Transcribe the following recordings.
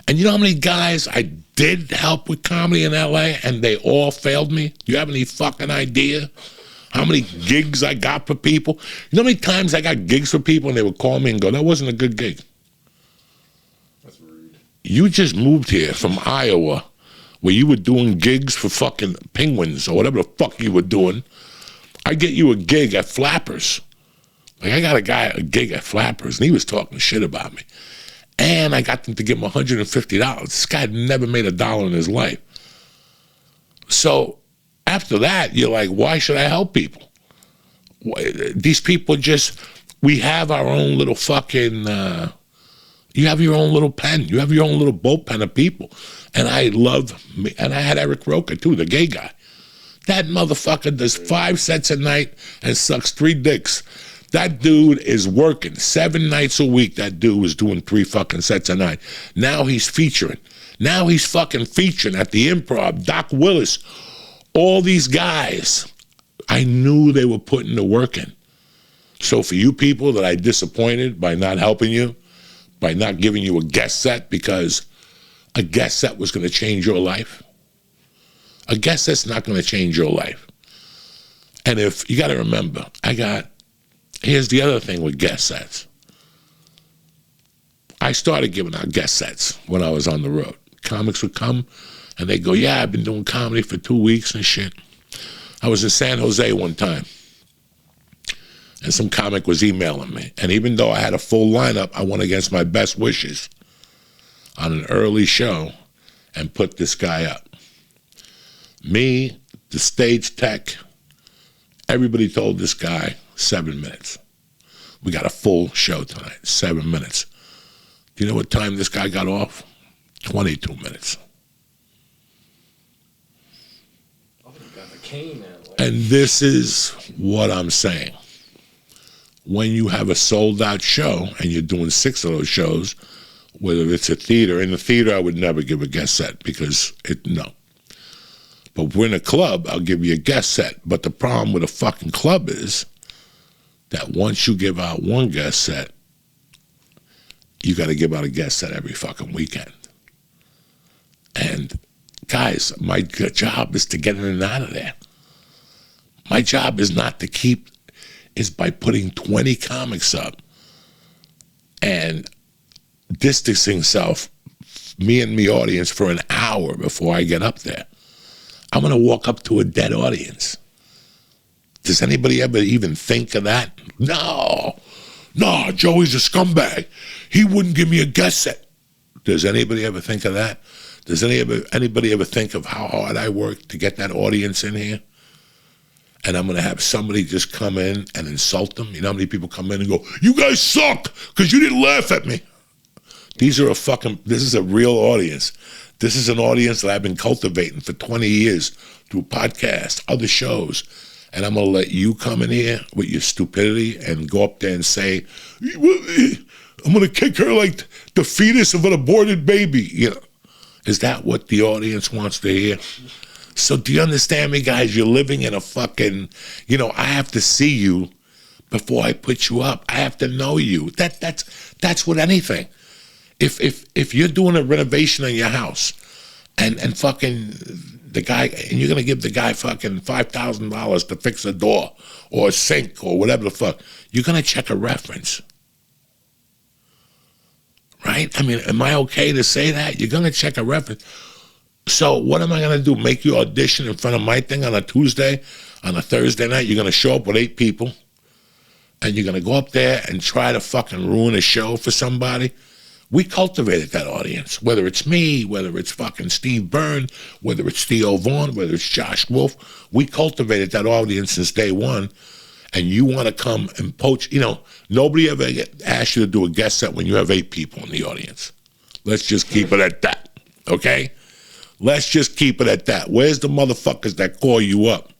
And you know how many guys I did help with comedy in LA and they all failed me? Do you have any fucking idea how many gigs I got for people? You know how many times I got gigs for people and they would call me and go, that wasn't a good gig? That's rude. You just moved here from Iowa where you were doing gigs for fucking Penguins or whatever the fuck you were doing. I get you a gig at Flappers. Like, I got a gig at Flappers, and he was talking shit about me. And I got them to give him $150. This guy had never made $1 in his life. So after that, you're like, why should I help people? These people just, we have our own little fucking, you have your own little pen. You have your own little bullpen of people. And I love me. And I had Eric Roker, too, the gay guy. That motherfucker does 5 sets a night and sucks 3 dicks. That dude is working 7 nights a week. That dude was doing 3 fucking sets a night. Now he's featuring. Now he's fucking featuring at the Improv, Doc Willis. All these guys, I knew they were putting the work in. So for you people that I disappointed by not helping you, by not giving you a guest set because a guest set was going to change your life, a guest set's not going to change your life. And if, you got to remember, here's the other thing with guest sets. I started giving out guest sets when I was on the road. Comics would come and they'd go, yeah, I've been doing comedy for 2 weeks and shit. I was in San Jose one time and some comic was emailing me. And even though I had a full lineup, I went against my best wishes on an early show and put this guy up. Me, the stage tech, everybody told this guy 7 minutes. We got a full show tonight, 7 minutes. Do you know what time this guy got off? 22 minutes. Oh, you got the cane now. And this is what I'm saying. When you have a sold-out show and you're doing 6 of those shows, whether it's a theater, in the theater I would never give a guest set because no. But if we're in a club, I'll give you a guest set. But the problem with a fucking club is that once you give out one guest set, you got to give out a guest set every fucking weekend. And guys, my job is to get in and out of there. My job is not to keep, is by putting 20 comics up and distancing self, me and the audience, for an hour before I get up there. I'm going to walk up to a dead audience. Does anybody ever even think of that? No, Joey's a scumbag. He wouldn't give me a guest set. Does anybody ever think of that? Does anybody ever think of how hard I worked to get that audience in here? And I'm going to have somebody just come in and insult them. You know how many people come in and go, you guys suck because you didn't laugh at me. This is a real audience. This is an audience that I've been cultivating for 20 years through podcasts, other shows. And I'm going to let you come in here with your stupidity and go up there and say, I'm going to kick her like the fetus of an aborted baby. You know, is that what the audience wants to hear? So do you understand me, guys? You're living in a fucking, I have to see you before I put you up. I have to know you. That's with anything. If you're doing a renovation on your house and fucking the guy, and you're going to give the guy fucking $5,000 to fix a door or a sink or whatever the fuck, you're going to check a reference. Right? I mean, am I okay to say that? You're going to check a reference. So what am I going to do? Make you audition in front of my thing on a Tuesday? On a Thursday night, you're going to show up with 8 people and you're going to go up there and try to fucking ruin a show for somebody? We cultivated that audience, whether it's me, whether it's fucking Steve Byrne, whether it's Theo Vaughn, whether it's Josh Wolf. We cultivated that audience since day one. And you want to come and poach, nobody ever asked you to do a guest set when you have 8 people in the audience. Let's just keep it at that, okay? Let's just keep it at that. Where's the motherfuckers that call you up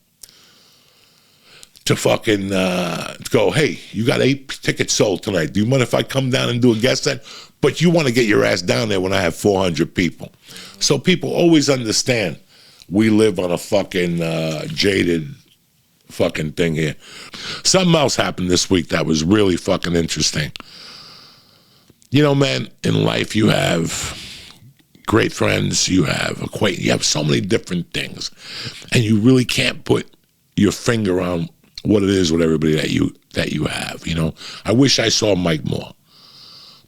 to fucking go, hey, you got 8 tickets sold tonight. Do you mind if I come down and do a guest set? But you want to get your ass down there when I have 400 people. So people always understand we live on a fucking jaded fucking thing here. Something else happened this week that was really fucking interesting. Man, in life you have great friends, you have acquaintance, you have so many different things, and you really can't put your finger on what it is with everybody that you have. You know, I wish I saw Mike more.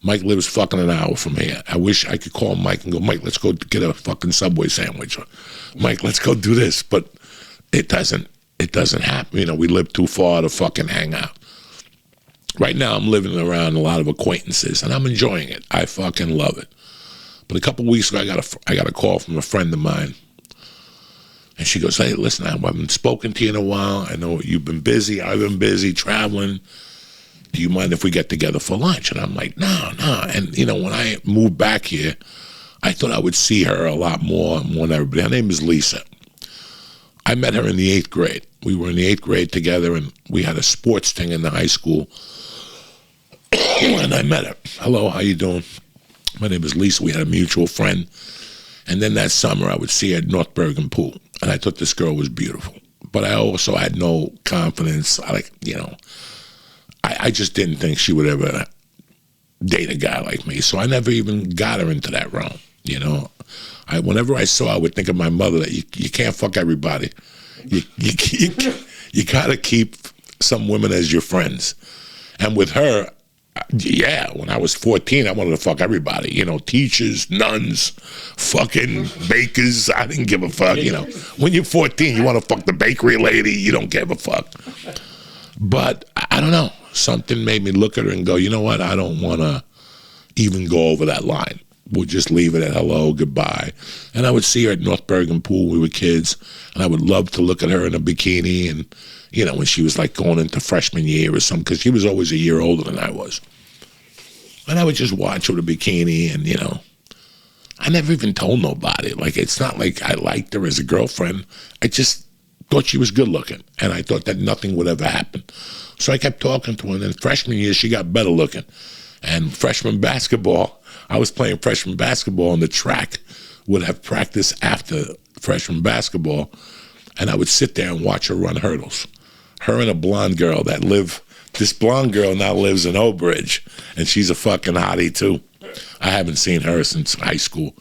Mike lives fucking an hour from here. I wish I could call Mike and go, Mike, let's go get a fucking Subway sandwich. Or, Mike, let's go do this. But it doesn't happen. You know, we live too far to fucking hang out. Right now, I'm living around a lot of acquaintances, and I'm enjoying it. I fucking love it. But a couple weeks ago, I got a call from a friend of mine, and she goes, hey, listen, I haven't spoken to you in a while. I know you've been busy. I've been busy traveling. Do you mind if we get together for lunch? And I'm like, no. And, you know, when I moved back here, I thought I would see her a lot more than everybody. Her name is Lisa. I met her in the 8th grade. We were in the 8th grade together, and we had a sports thing in the high school. And I met her. Hello, how you doing? My name is Lisa. We had a mutual friend. And then that summer, I would see her at North Bergen Pool. And I thought this girl was beautiful. But I also had no confidence. I just didn't think she would ever date a guy like me. So I never even got her into that realm, you know. Whenever I saw her, I would think of my mother, that you can't fuck everybody. You got to keep some women as your friends. And with her, yeah, when I was 14, I wanted to fuck everybody. You know, teachers, nuns, fucking bakers. I didn't give a fuck, you know. When you're 14, you want to fuck the bakery lady. You don't give a fuck. But I don't know. Something made me look at her and go, you know what? I don't want to even go over that line. We'll just leave it at hello, goodbye. And I would see her at North Bergen Pool. We were kids. And I would love to look at her in a bikini. And, you know, when she was like going into freshman year or something, because she was always a year older than I was. And I would just watch her with a bikini. And, you know, I never even told nobody. Like, it's not like I liked her as a girlfriend. I just thought she was good looking. And I thought that nothing would ever happen. So I kept talking to her. And then freshman year, she got better looking. And freshman basketball, I was playing freshman basketball, and the track would have practice after freshman basketball, and I would sit there and watch her run hurdles. Her and a blonde girl this blonde girl now lives in Old Bridge, and she's a fucking hottie too. I haven't seen her since high school.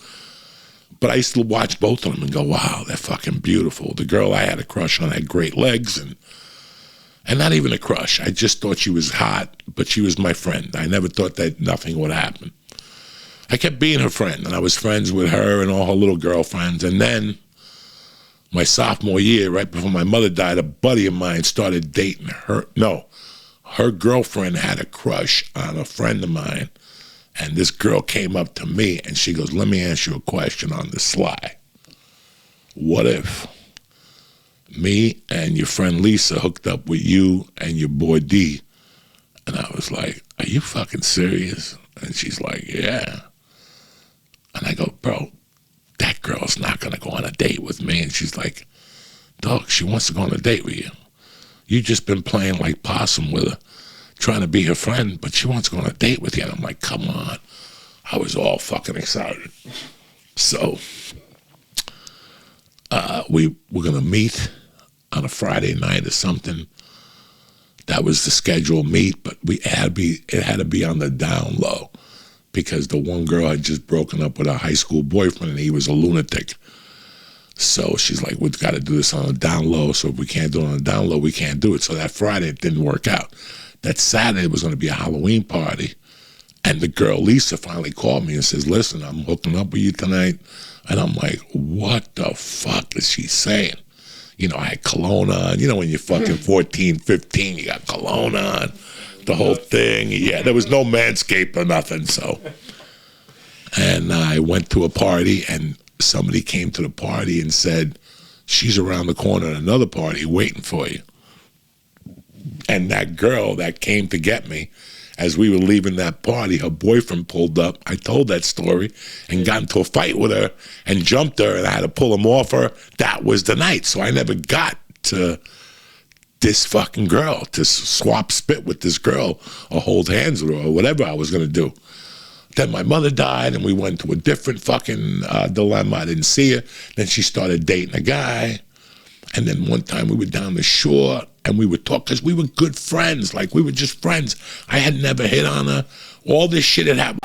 But I used to watch both of them and go, wow, they're fucking beautiful. The girl I had a crush on had great legs, and not even a crush. I just thought she was hot, but she was my friend. I never thought that nothing would happen. I kept being her friend, and I was friends with her and all her little girlfriends. And then my sophomore year, right before my mother died, a buddy of mine started dating her. No, her girlfriend had a crush on a friend of mine, and this girl came up to me, and she goes, let me ask you a question on the sly. What if me and your friend Lisa hooked up with you and your boy D? And I was like, are you fucking serious? And she's like, yeah. And I go, bro, that girl's not going to go on a date with me. And she's like, dog, she wants to go on a date with you. You just been playing like possum with her, trying to be her friend, but she wants to go on a date with you. And I'm like, come on. I was all fucking excited. So we were going to meet on a Friday night or something. That was the scheduled meet, but it had to be on the down low, because the one girl had just broken up with her high school boyfriend, and he was a lunatic. So she's like, we've got to do this on the down low. So if we can't do it on the down low, we can't do it. So that Friday, it didn't work out. That Saturday was going to be a Halloween party. And the girl, Lisa, finally called me and says, listen, I'm hooking up with you tonight. And I'm like, what the fuck is she saying? You know, I had cologne on. You know, when you're fucking 14, 15, you got cologne on. The whole thing. Yeah, there was no Manscaped or nothing, so. And I went to a party, and somebody came to the party and said, she's around the corner at another party waiting for you. And that girl that came to get me, as we were leaving that party, her boyfriend pulled up. I told that story and got into a fight with her and jumped her, and I had to pull him off her. That was the night. So I never got to this fucking girl, to swap spit with this girl or hold hands with her or whatever I was going to do. Then my mother died, and we went to a different fucking dilemma. I didn't see her. Then she started dating a guy. And then one time we were down the shore, and we would talk, because we were good friends. Like, we were just friends. I had never hit on her. All this shit had happened